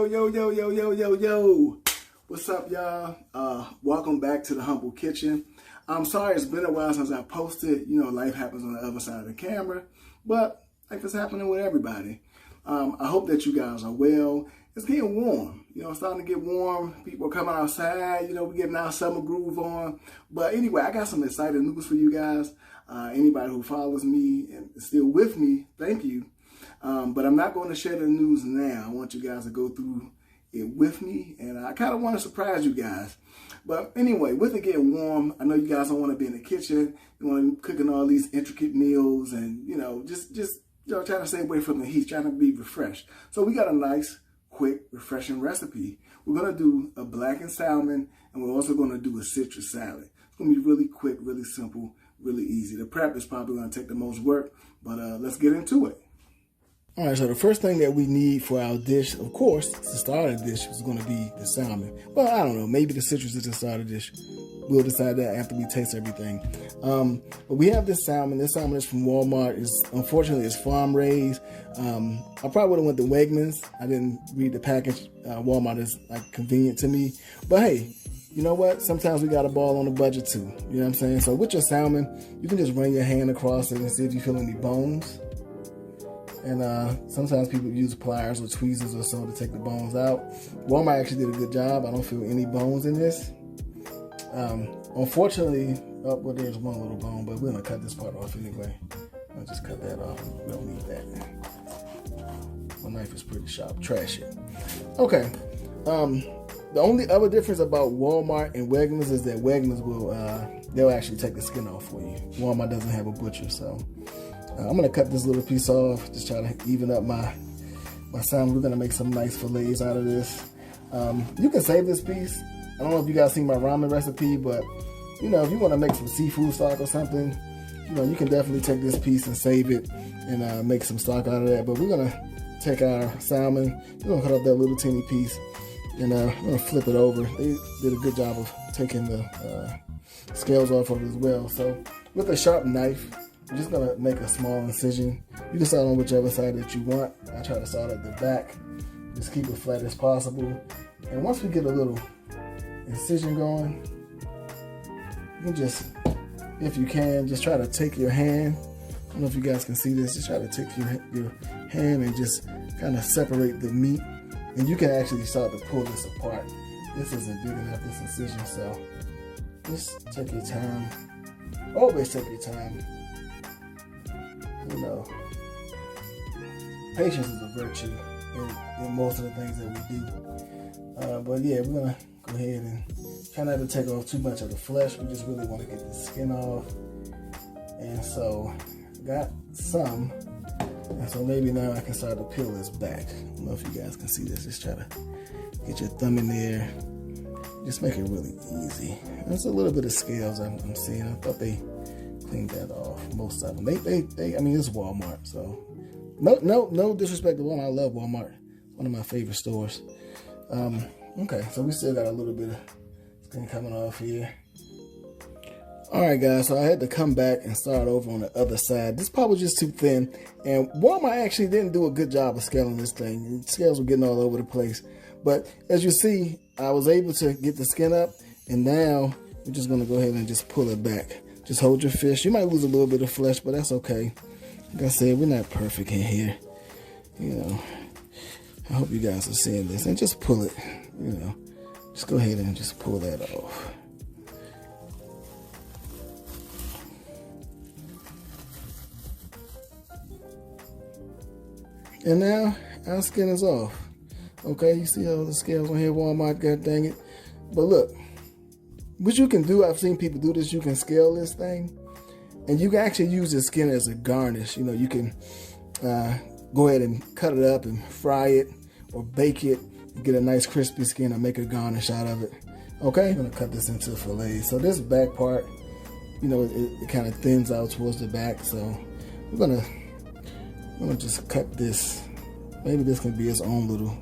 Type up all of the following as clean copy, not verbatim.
Yo. What's up, y'all? Welcome back to the Humble Kitchen. I'm sorry it's been a while since I posted. You know, life happens on the other side of the camera, but life is happening with everybody. I hope that you guys are well. It's getting warm. You know, it's starting to get warm. People are coming outside. You know, we're getting our summer groove on. But anyway, I got some exciting news for you guys. Anybody who follows me and is still with me, thank you. But I'm not going to share the news now. I want you guys to go through it with me, and I kind of want to surprise you guys. But anyway, with it getting warm, I know you guys don't want to be in the kitchen. You want to be cooking all these intricate meals, and just trying to stay away from the heat, trying to be refreshed. So we got a nice, quick, refreshing recipe. We're going to do a blackened salmon, and we're also going to do a citrus salad. It's going to be really quick, really simple, really easy. The prep is probably going to take the most work, but let's get into it. All right, so the first thing that we need for our dish, of course, to start a dish is going to be the salmon. Well, I don't know, maybe the citrus is the starter dish. We'll decide that after we taste everything. But we have this salmon. This salmon is from Walmart. Unfortunately, it's farm raised. I probably would have went to Wegmans. I didn't read the package. Walmart is like convenient to me. But hey, you know what? Sometimes we got a ball on the budget too. You know what I'm saying? So with your salmon, you can just run your hand across it and see if you feel any bones. And sometimes people use pliers or tweezers or so to take the bones out. Walmart actually did a good job. I don't feel any bones in this. Unfortunately, well, there's one little bone, but we're going to cut this part off anyway. I'll just cut that off. We don't need that. My knife is pretty sharp. Trash it. Okay. The only other difference about Walmart and Wegmans is that Wegmans they'll actually take the skin off for you. Walmart doesn't have a butcher, so I'm going to cut this little piece off, just try to even up my salmon. We're going to make some nice fillets out of this. You can save this piece. I don't know if you guys seen my ramen recipe, but if you want to make some seafood stock or something, you can definitely take this piece and save it and make some stock out of that. But we're going to take our salmon, we're going to cut up that little teeny piece, and we're going to flip it over. They did a good job of taking the scales off of it as well. So with a sharp knife, I'm just going to make a small incision. You can start on whichever side that you want. I try to start at the back. Just keep it flat as possible. And once we get a little incision going, you can just, if you can, just try to take your hand. I don't know if you guys can see this. Just try to take your hand and just kind of separate the meat. And you can actually start to pull this apart. This isn't big enough, this incision, so just take your time. Always take your time. Patience is a virtue in most of the things that we do. But yeah, we're going to go ahead and try not to take off too much of the flesh. We just really want to get the skin off. And so, got some. And so maybe now I can start to peel this back. I don't know if you guys can see this. Just try to get your thumb in there. Just make it really easy. There's a little bit of scales I'm seeing. I thought they cleaned that off, most of them. I mean, it's Walmart, so no disrespect to Walmart. I love Walmart. One of my favorite stores. Okay, so we still got a little bit of skin coming off here. All right, guys, so I had to come back and start over on the other side. This part was just too thin, and Walmart actually didn't do a good job of scaling this thing. The scales were getting all over the place. But as you see, I was able to get the skin up, and now we're just gonna go ahead and just pull it back. Just hold your fish. You might lose a little bit of flesh, but that's okay. Like I said, we're not perfect in here. I hope you guys are seeing this. And just pull it, Just go ahead and just pull that off. And now, our skin is off. Okay, you see all the scales on here, Walmart, god dang it. But look. What you can do, I've seen people do this, you can scale this thing, and you can actually use the skin as a garnish. You can go ahead and cut it up and fry it or bake it and get a nice crispy skin and make a garnish out of it. Okay, I'm gonna cut this into fillets. So this back part, it kind of thins out towards the back. So we're gonna just cut this. Maybe this can be its own little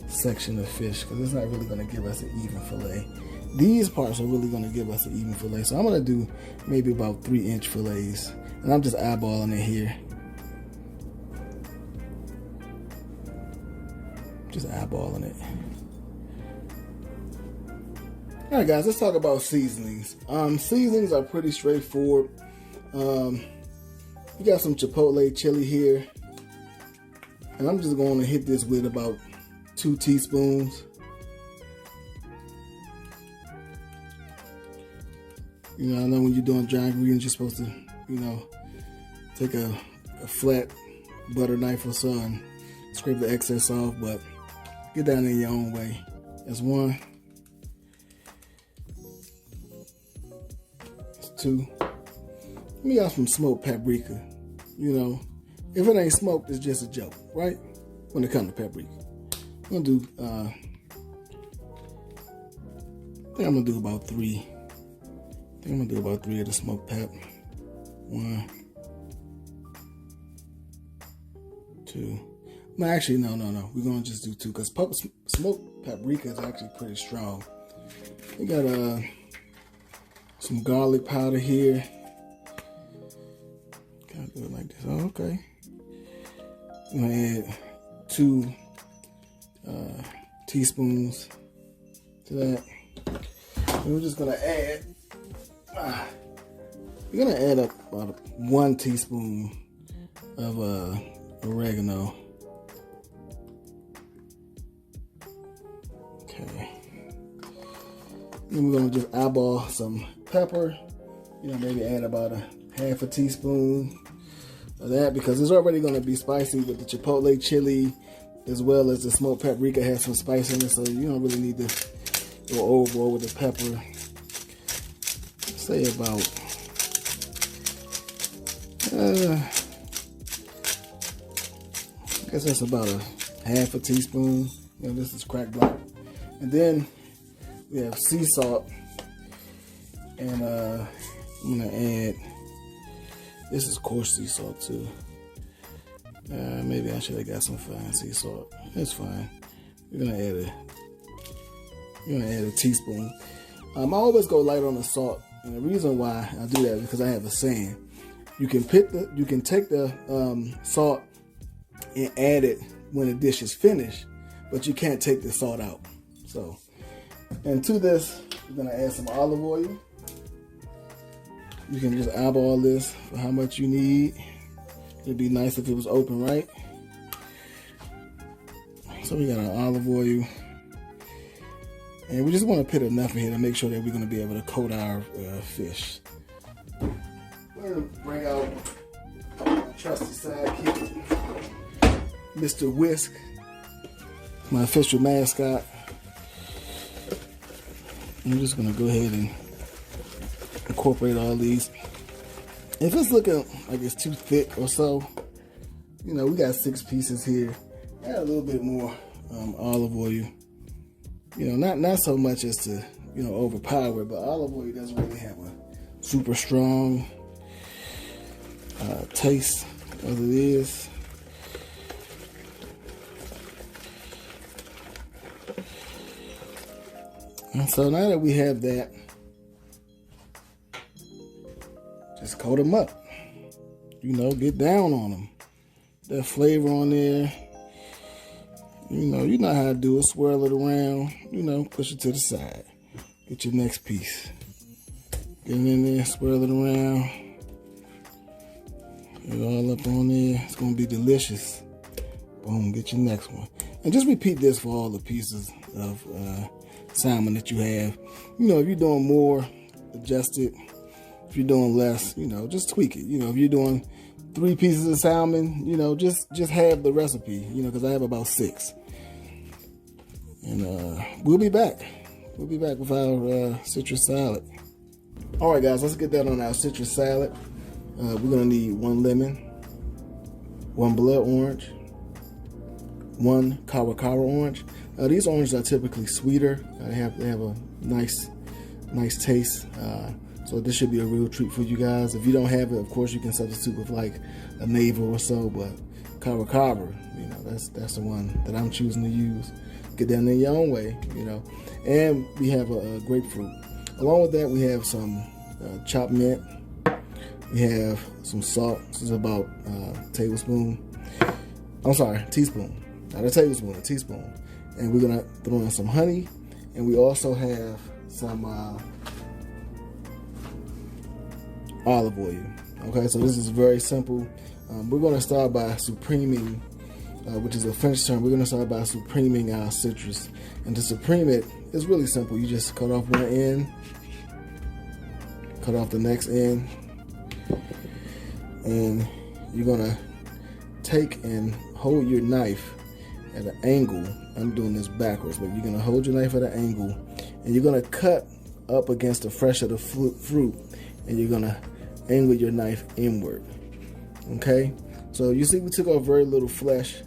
section of fish, because it's not really gonna give us an even fillet. These parts are really going to give us an even fillet. So I'm going to do maybe about 3-inch fillets. And I'm just eyeballing it here. Just eyeballing it. All right, guys, let's talk about seasonings. Seasonings are pretty straightforward. You got some chipotle chili here. And I'm just going to hit this with about 2 teaspoons. You know, I know when you're doing dry ingredients, you're supposed to, you know, take a flat butter knife or so and scrape the excess off, but get down in your own way. That's 1. That's 2. Let me got some smoked paprika. You know, if it ain't smoked, it's just a joke, right? When it comes to paprika. I'm gonna do, I think I'm gonna do about 3. I think I'm gonna do about 3 of the smoked pep. 1, 2. No, actually, no. We're gonna just do 2 because smoked paprika is actually pretty strong. We got some garlic powder here. Gotta do it like this. Oh, okay. I'm gonna add 2 teaspoons to that. And we're just gonna add. We're gonna add up about 1 teaspoon of oregano. Okay. Then we're gonna just eyeball some pepper. You know, maybe add about a half a teaspoon of that because it's already gonna be spicy with the chipotle chili as well as the smoked paprika has some spice in it, so you don't really need to go overboard with the pepper. Say about I guess that's about a half a teaspoon. You know, this is cracked black. And then we have sea salt. And I'm gonna add, this is coarse sea salt too. Maybe I should have got some fine sea salt. That's fine. We're gonna add a teaspoon. I always go light on the salt. And the reason why I do that is because I have a saying. You can take the salt and add it when the dish is finished, but you can't take the salt out. So, and to this, we're gonna add some olive oil. You can just eyeball this for how much you need. It'd be nice if it was open, right? So we got our olive oil. And we just want to put enough in here to make sure that we're going to be able to coat our fish. We're going to bring out my trusty sidekick, Mr. Whisk, my official mascot. I'm just going to go ahead and incorporate all these. If it's looking like it's too thick or so, you know, we got 6 pieces here. Add a little bit more olive oil. You know, not so much as to, you know, overpower it, but olive oil doesn't really have a super strong taste as it is. And so now that we have that, just coat them up. You know, get down on them. That flavor on there. You know how to do it. Swirl it around. You know, push it to the side. Get your next piece. Get it in there, swirl it around. Get it all up on there. It's going to be delicious. Boom, get your next one. And just repeat this for all the pieces of salmon that you have. You know, if you're doing more, adjust it. If you're doing less, you know, just tweak it. You know, if you're doing 3 pieces of salmon, you know, just have the recipe, you know, because I have about 6. And we'll be back. We'll be back with our citrus salad. All right, guys, let's get that on our citrus salad. We're going to need 1 lemon, 1 blood orange, 1 kawa orange. These oranges are typically sweeter. They have a nice taste. So this should be a real treat for you guys. If you don't have it, of course, you can substitute with like a navel or so, but kawa, you know, that's the one that I'm choosing to use. Get down there your own way, you know. And we have a grapefruit. Along with that, we have some chopped mint. We have some salt. This is about teaspoon. not a tablespoon, a teaspoon. And we're gonna throw in some honey, and we also have some olive oil. Okay, so this is very simple. We're gonna start by supreming, which is a French term. We're gonna start by supreming our citrus. And to supreme it, it's really simple. You just cut off one end, cut off the next end, and you're gonna take and hold your knife at an angle. I'm doing this backwards, but you're gonna hold your knife at an angle, and you're gonna cut up against the flesh of the fruit, and you're gonna angle your knife inward. Okay, so you see we took off very little flesh.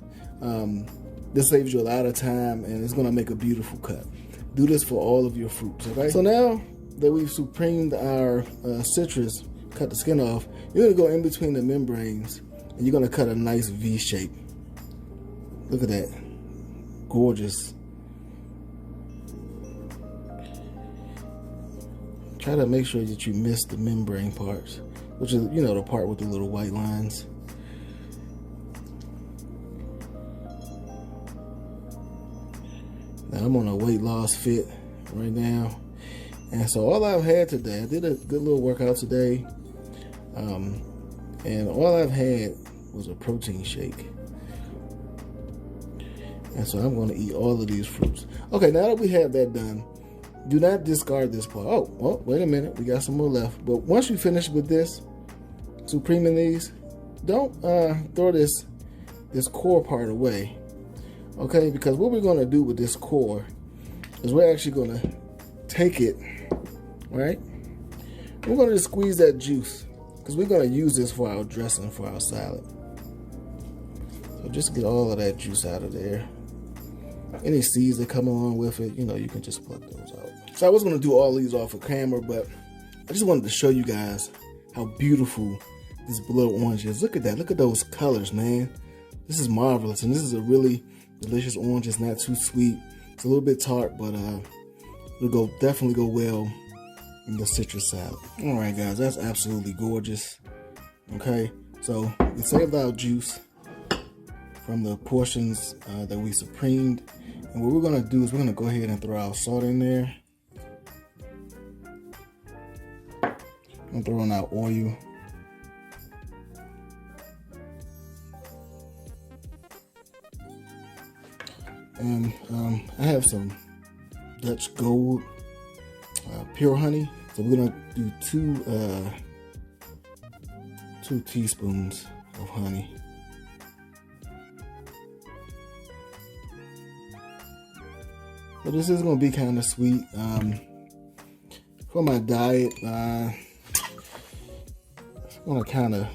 This saves you a lot of time, and it's gonna make a beautiful cut. Do this for all of your fruits. Okay, so now that we've supremed our citrus, cut the skin off, you're gonna go in between the membranes, and you're gonna cut a nice V shape. Look at that, gorgeous. Try to make sure that you miss the membrane parts, which is, you know, the part with the little white lines. Now I'm on a weight loss fit right now, and so all I've had today, I did a good little workout today, and all I've had was a protein shake. And so I'm going to eat all of these fruits. Okay, now that we have that done, do not discard this part. Oh, well, wait a minute. We got some more left. But once you finish with this, supreming these, don't throw this core part away. Okay, because what we're going to do with this core is we're actually going to take it, right? We're going to just squeeze that juice, because we're going to use this for our dressing for our salad. So just get all of that juice out of there. Any seeds that come along with it, you know, you can just pluck those out. So I was going to do all these off of camera, but I just wanted to show you guys how beautiful this Vllo orange is. Look at that. Look at those colors, man. This is marvelous. And this is a really delicious orange. It's not too sweet. It's a little bit tart, but it'll definitely go well in the citrus salad. All right, guys, that's absolutely gorgeous. Okay, so we saved our juice from the portions that we supremed. And what we're gonna do is we're gonna go ahead and throw our salt in there. I'm gonna throw in our oil. And I have some Dutch Gold pure honey. So we're gonna do two teaspoons of honey. So this is gonna be kind of sweet. For my diet, it's gonna kind of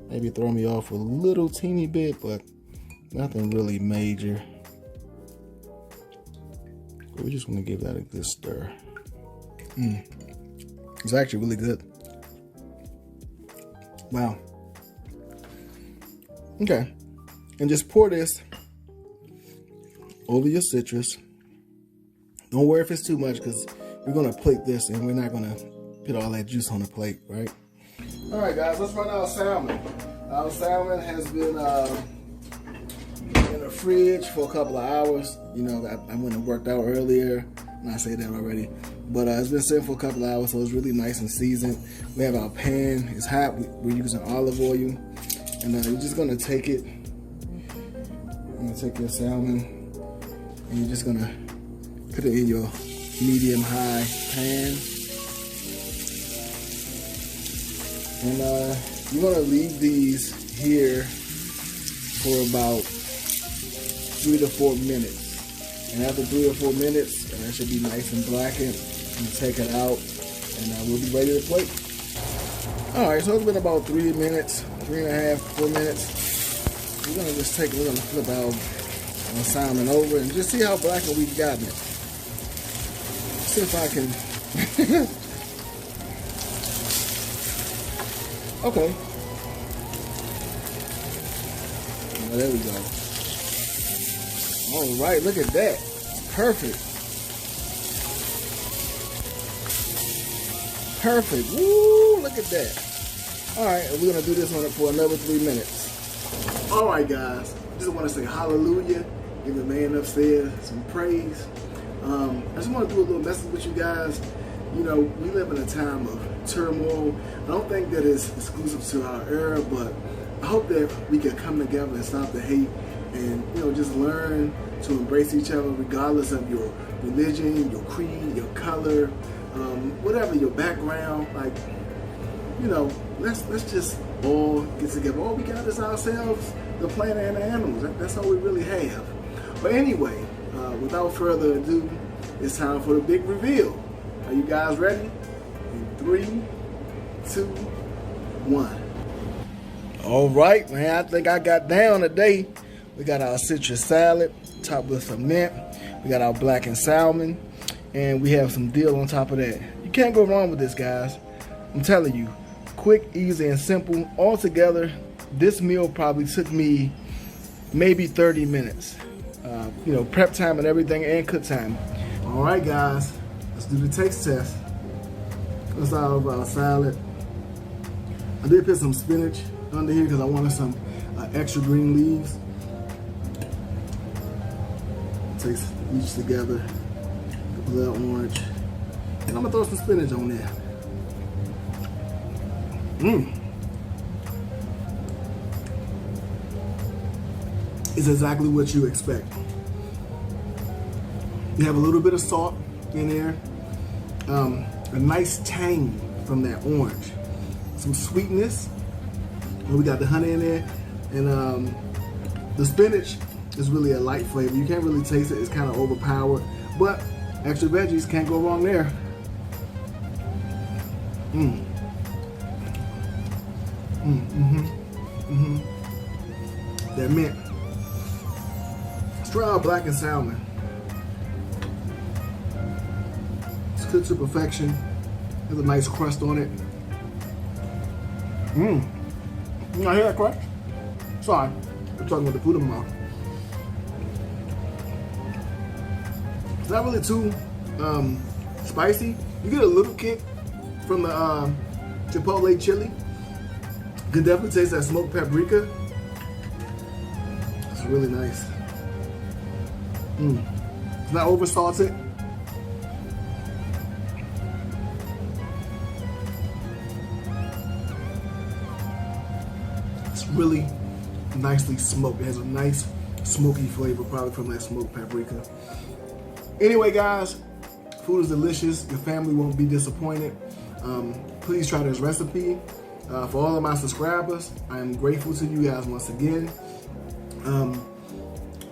maybe throw me off a little teeny bit, but nothing really major. So we just want to give that a good stir. It's actually really good. Wow. Okay, and just pour this over your citrus. Don't worry if it's too much, because we're gonna plate this and we're not gonna put all that juice on the plate, right? All right, guys, let's run our salmon. Our salmon has been in the fridge for a couple of hours. You know, I went and worked out earlier, and I say that already. But it's been sitting for a couple of hours, so it's really nice and seasoned. We have our pan, it's hot. We're using olive oil, and you're just gonna take it. You're gonna take your salmon, and you're just gonna put it in your medium-high pan. And you're gonna leave these here for about 3 to 4 minutes. And after 3 or 4 minutes, it should be nice and blackened. You take it out, and we'll be ready to plate. All right, so it's been about 3 minutes, 3.5, 4 minutes. We're gonna flip our salmon over and just see how blackened we've gotten it. See if I can. Okay. Well, there we go. All right, look at that. Perfect. Perfect. Woo, look at that. All right, we're gonna do this one for another 3 minutes. All right, guys. Just want to say hallelujah. give the man upstairs some praise. I just want to do a little message with you guys. You know, we live in a time of turmoil. I don't think that it's exclusive to our era, but I hope that we can come together and stop the hate and, you know, just learn to embrace each other regardless of your religion, your creed, your color, whatever your background. Like, you know, let's just all get together. All we got is ourselves, the planet, and the animals. That's all we really have. But anyway, without further ado, it's time for the big reveal. Are you guys ready? In 3, 2, 1. All right, man. I think I got down today. We got our citrus salad, topped with some mint. We got our blackened salmon, and we have some dill on top of that. You can't go wrong with this, guys. I'm telling you, quick, easy, and simple. Altogether, this meal probably took me maybe 30 minutes. You know, prep time and everything, and cook time. All right, guys, let's do the taste test. Let's start with our salad. I did put some spinach under here because I wanted some extra green leaves. Taste each together. A little orange. And I'm gonna throw some spinach on there. It's exactly what you expect. You have a little bit of salt in there, a nice tang from that orange, some sweetness. We got the honey in there, and the spinach is really a light flavor. You can't really taste it; it's kind of overpowered. But extra veggies, can't go wrong there. That mint. Let's try our blackened salmon. It's cooked to perfection. There's a nice crust on it. You not hear that crust? Sorry, I'm talking about the food in my mouth. It's not really too spicy. You get a little kick from the chipotle chili. You can definitely taste that smoked paprika. It's really nice. It's not over salted. It's really nicely smoked. It has a nice smoky flavor, probably from that smoked paprika. Anyway, guys, food is delicious. Your family won't be disappointed. Please try this recipe. For all of my subscribers, I am grateful to you guys once again.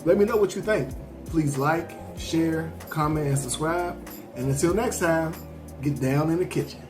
Let me know what you think. Please like, share, comment, and subscribe. And until next time, get down in the kitchen.